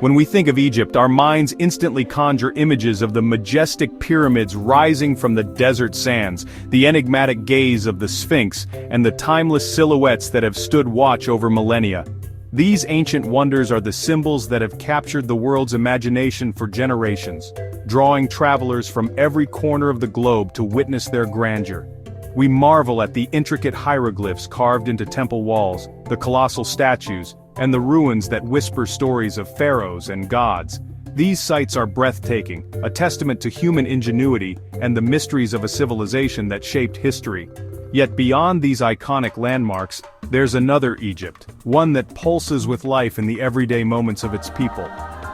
When we think of Egypt, our minds instantly conjure images of the majestic pyramids rising from the desert sands, the enigmatic gaze of the Sphinx, and the timeless silhouettes that have stood watch over millennia. These ancient wonders are the symbols that have captured the world's imagination for generations, drawing travelers from every corner of the globe to witness their grandeur. We marvel at the intricate hieroglyphs carved into temple walls, the colossal statues, and the ruins that whisper stories of pharaohs and gods. These sights are breathtaking, a testament to human ingenuity and the mysteries of a civilization that shaped history. Yet beyond these iconic landmarks, there's another Egypt, one that pulses with life in the everyday moments of its people.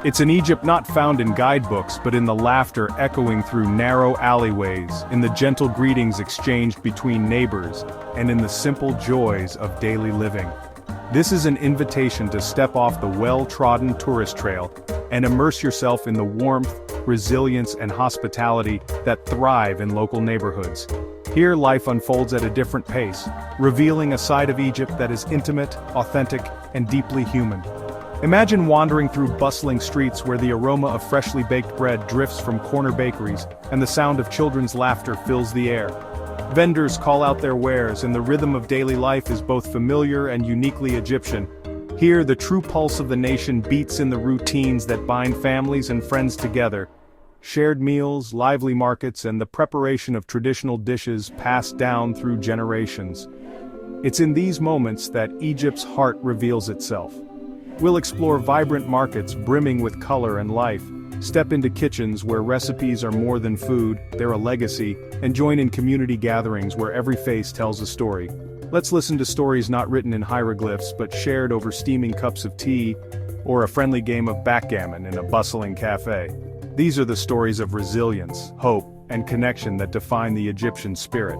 It's an Egypt not found in guidebooks but in the laughter echoing through narrow alleyways, in the gentle greetings exchanged between neighbors, and in the simple joys of daily living. This is an invitation to step off the well-trodden tourist trail and immerse yourself in the warmth, resilience, and hospitality that thrive in local neighborhoods. Here life unfolds at a different pace, revealing a side of Egypt that is intimate, authentic, and deeply human. Imagine wandering through bustling streets where the aroma of freshly baked bread drifts from corner bakeries, and the sound of children's laughter fills the air. Vendors call out their wares, and the rhythm of daily life is both familiar and uniquely Egyptian. Here, the true pulse of the nation beats in the routines that bind families and friends together. Shared meals, lively markets, and the preparation of traditional dishes passed down through generations. It's in these moments that Egypt's heart reveals itself. We'll explore vibrant markets brimming with color and life, step into kitchens where recipes are more than food, they're a legacy, and join in community gatherings where every face tells a story. Let's listen to stories not written in hieroglyphs but shared over steaming cups of tea, or a friendly game of backgammon in a bustling cafe. These are the stories of resilience, hope, and connection that define the Egyptian spirit.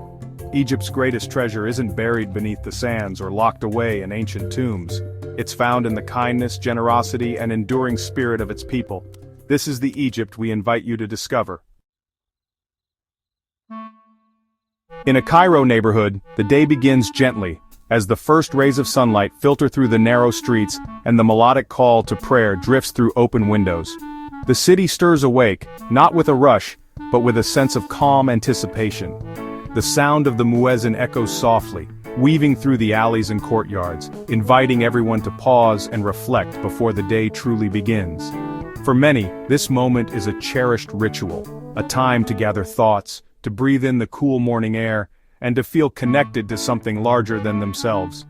Egypt's greatest treasure isn't buried beneath the sands or locked away in ancient tombs. It's found in the kindness, generosity, and enduring spirit of its people. This is the Egypt we invite you to discover. In a Cairo neighborhood, the day begins gently, as the first rays of sunlight filter through the narrow streets and the melodic call to prayer drifts through open windows. The city stirs awake, not with a rush, but with a sense of calm anticipation. The sound of the muezzin echoes softly, weaving through the alleys and courtyards, inviting everyone to pause and reflect before the day truly begins. For many, this moment is a cherished ritual, a time to gather thoughts, to breathe in the cool morning air, and to feel connected to something larger than themselves.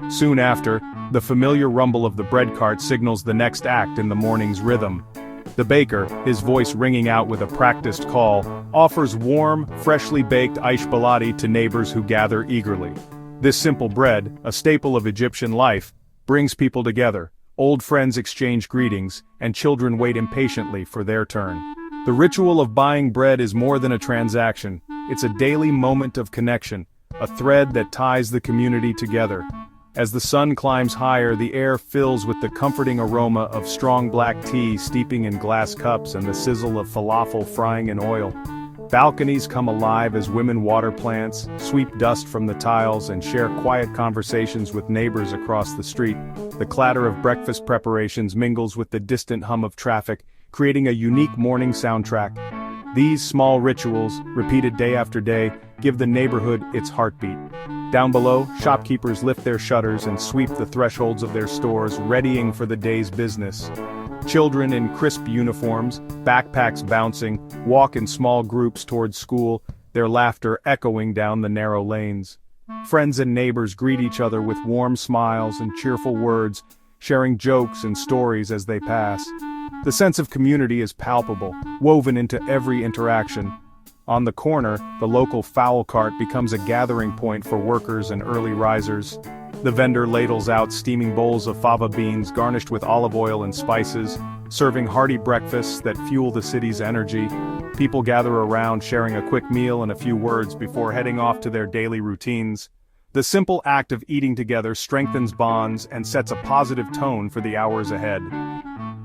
Soon after, the familiar rumble of the bread cart signals the next act in the morning's rhythm. The baker, his voice ringing out with a practiced call, offers warm, freshly baked aish baladi to neighbors who gather eagerly. This simple bread, a staple of Egyptian life, brings people together. Old friends exchange greetings, and children wait impatiently for their turn. The ritual of buying bread is more than a transaction. It's a daily moment of connection, a thread that ties the community together. As the sun climbs higher, the air fills with the comforting aroma of strong black tea steeping in glass cups and the sizzle of falafel frying in oil. Balconies come alive as women water plants, sweep dust from the tiles, and share quiet conversations with neighbors across the street. The clatter of breakfast preparations mingles with the distant hum of traffic, creating a unique morning soundtrack. These small rituals, repeated day after day, give the neighborhood its heartbeat. Down below, shopkeepers lift their shutters and sweep the thresholds of their stores, readying for the day's business. Children in crisp uniforms, backpacks bouncing, walk in small groups towards school, their laughter echoing down the narrow lanes. Friends and neighbors greet each other with warm smiles and cheerful words, sharing jokes and stories as they pass. The sense of community is palpable, woven into every interaction. On the corner, the local fowl cart becomes a gathering point for workers and early risers. The vendor ladles out steaming bowls of fava beans garnished with olive oil and spices, serving hearty breakfasts that fuel the city's energy. People gather around sharing a quick meal and a few words before heading off to their daily routines. The simple act of eating together strengthens bonds and sets a positive tone for the hours ahead.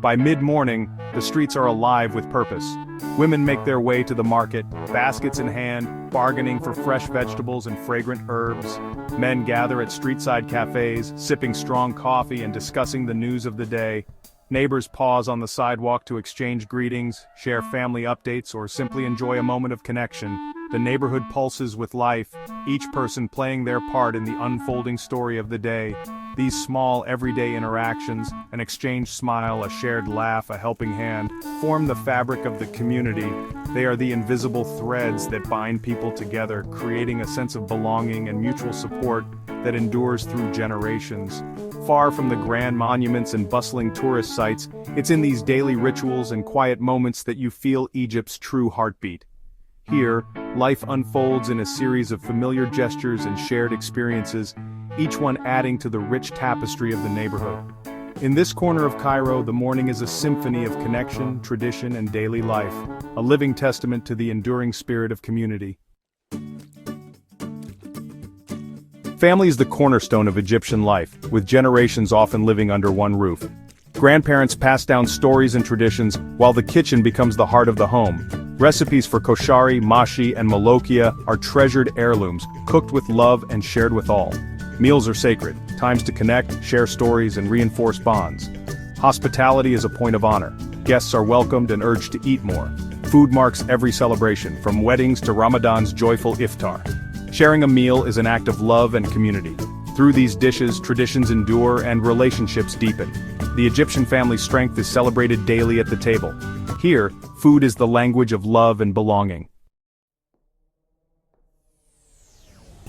By mid-morning, the streets are alive with purpose. Women make their way to the market, baskets in hand, bargaining for fresh vegetables and fragrant herbs. Men gather at street-side cafes, sipping strong coffee and discussing the news of the day. Neighbors pause on the sidewalk to exchange greetings, share family updates, or simply enjoy a moment of connection. The neighborhood pulses with life, each person playing their part in the unfolding story of the day. These small, everyday interactions, an exchanged smile, a shared laugh, a helping hand, form the fabric of the community. They are the invisible threads that bind people together, creating a sense of belonging and mutual support that endures through generations. Far from the grand monuments and bustling tourist sites, it's in these daily rituals and quiet moments that you feel Egypt's true heartbeat. Here, life unfolds in a series of familiar gestures and shared experiences, each one adding to the rich tapestry of the neighborhood. In this corner of Cairo, the morning is a symphony of connection, tradition, and daily life, a living testament to the enduring spirit of community. Family is the cornerstone of Egyptian life, with generations often living under one roof. Grandparents pass down stories and traditions, while the kitchen becomes the heart of the home. Recipes for koshari, mashi, and molokhia are treasured heirlooms, cooked with love and shared with all. Meals are sacred, times to connect, share stories, and reinforce bonds. Hospitality is a point of honor. Guests are welcomed and urged to eat more. Food marks every celebration, from weddings to Ramadan's joyful iftar. Sharing a meal is an act of love and community. Through these dishes, traditions endure and relationships deepen. The Egyptian family's strength is celebrated daily at the table. Here, food is the language of love and belonging.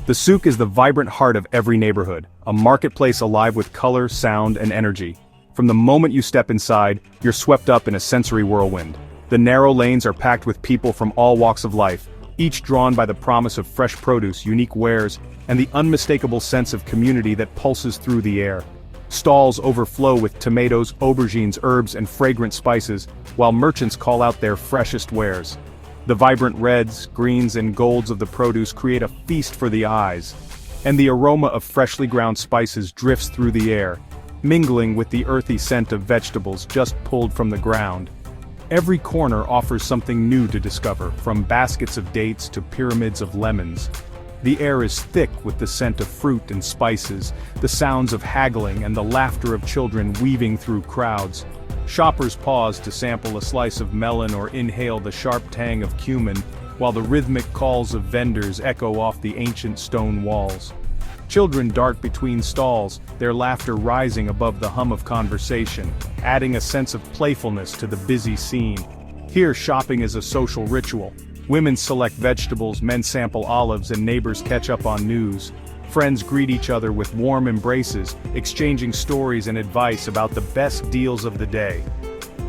The souk is the vibrant heart of every neighborhood, a marketplace alive with color, sound, and energy. From the moment you step inside, you're swept up in a sensory whirlwind. The narrow lanes are packed with people from all walks of life, each drawn by the promise of fresh produce, unique wares, and the unmistakable sense of community that pulses through the air. Stalls overflow with tomatoes, aubergines, herbs, and fragrant spices, while merchants call out their freshest wares. The vibrant reds, greens, and golds of the produce create a feast for the eyes, and the aroma of freshly ground spices drifts through the air, mingling with the earthy scent of vegetables just pulled from the ground. Every corner offers something new to discover, from baskets of dates to pyramids of lemons. The air is thick with the scent of fruit and spices, the sounds of haggling and the laughter of children weaving through crowds. Shoppers pause to sample a slice of melon or inhale the sharp tang of cumin, while the rhythmic calls of vendors echo off the ancient stone walls. Children dart between stalls, their laughter rising above the hum of conversation, adding a sense of playfulness to the busy scene. Here, shopping is a social ritual. Women select vegetables, men sample olives, and neighbors catch up on news. Friends greet each other with warm embraces, exchanging stories and advice about the best deals of the day.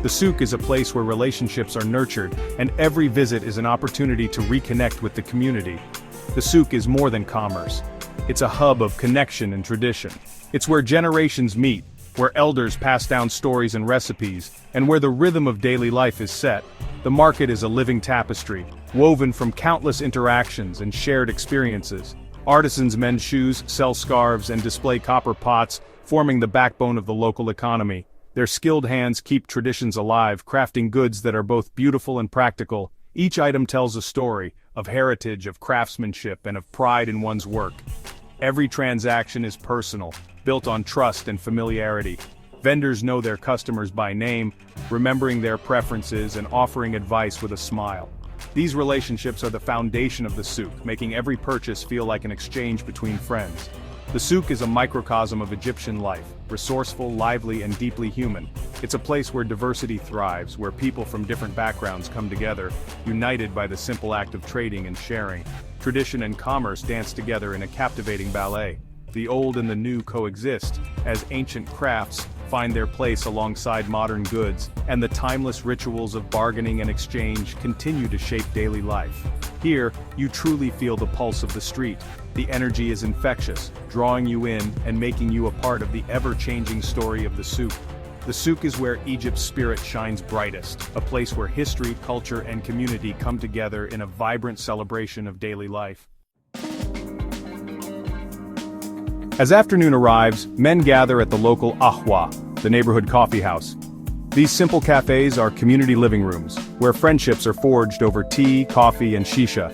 The souk is a place where relationships are nurtured, and every visit is an opportunity to reconnect with the community. The souk is more than commerce. It's a hub of connection and tradition. It's where generations meet, where elders pass down stories and recipes, and where the rhythm of daily life is set. The market is a living tapestry, woven from countless interactions and shared experiences. Artisans mend shoes, sell scarves, and display copper pots, forming the backbone of the local economy. Their skilled hands keep traditions alive, crafting goods that are both beautiful and practical. Each item tells a story, of heritage, of craftsmanship, and of pride in one's work. Every transaction is personal, built on trust and familiarity. Vendors know their customers by name, remembering their preferences and offering advice with a smile. These relationships are the foundation of the souk, making every purchase feel like an exchange between friends. The souk is a microcosm of Egyptian life, resourceful, lively, and deeply human. It's a place where diversity thrives, where people from different backgrounds come together, united by the simple act of trading and sharing. Tradition and commerce dance together in a captivating ballet. The old and the new coexist, as ancient crafts find their place alongside modern goods, and the timeless rituals of bargaining and exchange continue to shape daily life. Here, you truly feel the pulse of the street. The energy is infectious, drawing you in and making you a part of the ever-changing story of the souk. The souk is where Egypt's spirit shines brightest, a place where history, culture, and community come together in a vibrant celebration of daily life. As afternoon arrives, men gather at the local ahwa, the neighborhood coffee house. These simple cafes are community living rooms, where friendships are forged over tea, coffee, and shisha.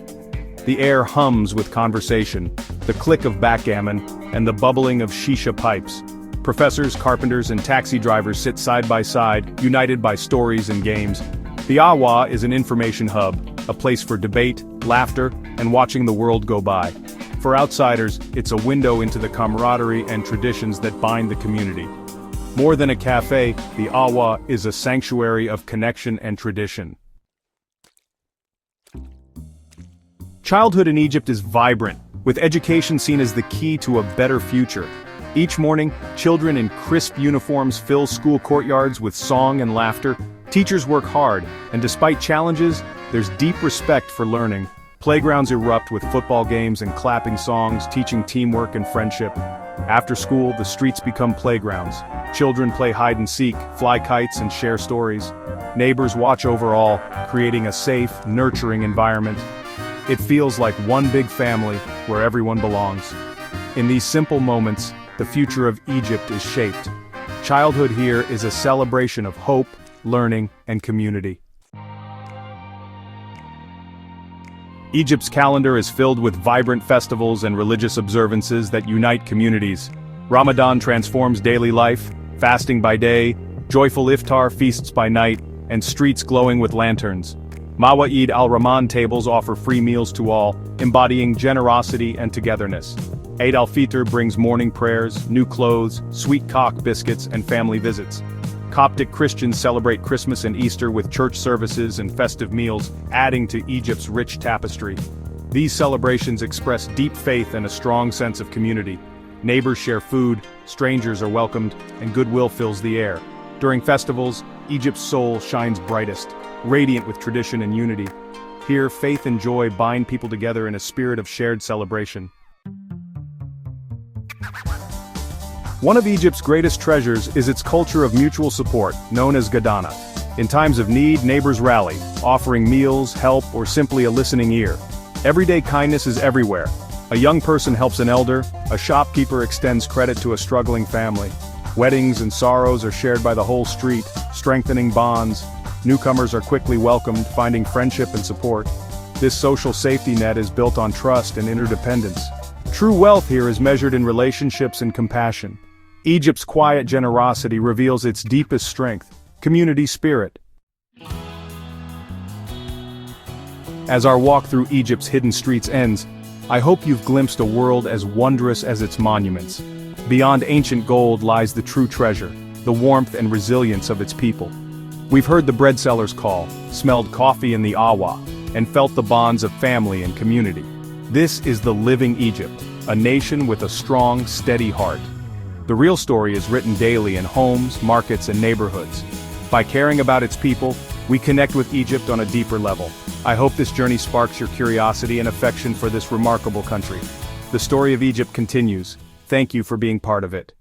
The air hums with conversation, the click of backgammon, and the bubbling of shisha pipes. Professors, carpenters, and taxi drivers sit side by side, united by stories and games. The Awa is an information hub, a place for debate, laughter, and watching the world go by. For outsiders, it's a window into the camaraderie and traditions that bind the community. More than a cafe, the Awa is a sanctuary of connection and tradition. Childhood in Egypt is vibrant, with education seen as the key to a better future. Each morning, children in crisp uniforms fill school courtyards with song and laughter. Teachers work hard, and despite challenges, there's deep respect for learning. Playgrounds erupt with football games and clapping songs, teaching teamwork and friendship. After school, the streets become playgrounds. Children play hide and seek, fly kites, and share stories. Neighbors watch over all, creating a safe, nurturing environment. It feels like one big family, where everyone belongs. In these simple moments, the future of Egypt is shaped. Childhood here is a celebration of hope, learning, and community. Egypt's calendar is filled with vibrant festivals and religious observances that unite communities. Ramadan transforms daily life, fasting by day, joyful iftar feasts by night, and streets glowing with lanterns. Mawa'id al-Rahman tables offer free meals to all, embodying generosity and togetherness. Eid al-Fitr brings morning prayers, new clothes, sweet cock biscuits, and family visits. Coptic Christians celebrate Christmas and Easter with church services and festive meals, adding to Egypt's rich tapestry. These celebrations express deep faith and a strong sense of community. Neighbors share food, strangers are welcomed, and goodwill fills the air. During festivals, Egypt's soul shines brightest, radiant with tradition and unity. Here, faith and joy bind people together in a spirit of shared celebration. One of Egypt's greatest treasures is its culture of mutual support, known as Gadana. In times of need, neighbors rally, offering meals, help, or simply a listening ear. Everyday kindness is everywhere. A young person helps an elder, a shopkeeper extends credit to a struggling family. Weddings and sorrows are shared by the whole street, strengthening bonds. Newcomers are quickly welcomed, finding friendship and support. This social safety net is built on trust and interdependence. True wealth here is measured in relationships and compassion. Egypt's quiet generosity reveals its deepest strength, community spirit. As our walk through Egypt's hidden streets ends, I hope you've glimpsed a world as wondrous as its monuments. Beyond ancient gold lies the true treasure, the warmth and resilience of its people. We've heard the bread sellers call, smelled coffee in the Awa, and felt the bonds of family and community. This is the living Egypt, a nation with a strong, steady heart. The real story is written daily in homes, markets, and neighborhoods. By caring about its people, we connect with Egypt on a deeper level. I hope this journey sparks your curiosity and affection for this remarkable country. The story of Egypt continues. Thank you for being part of it.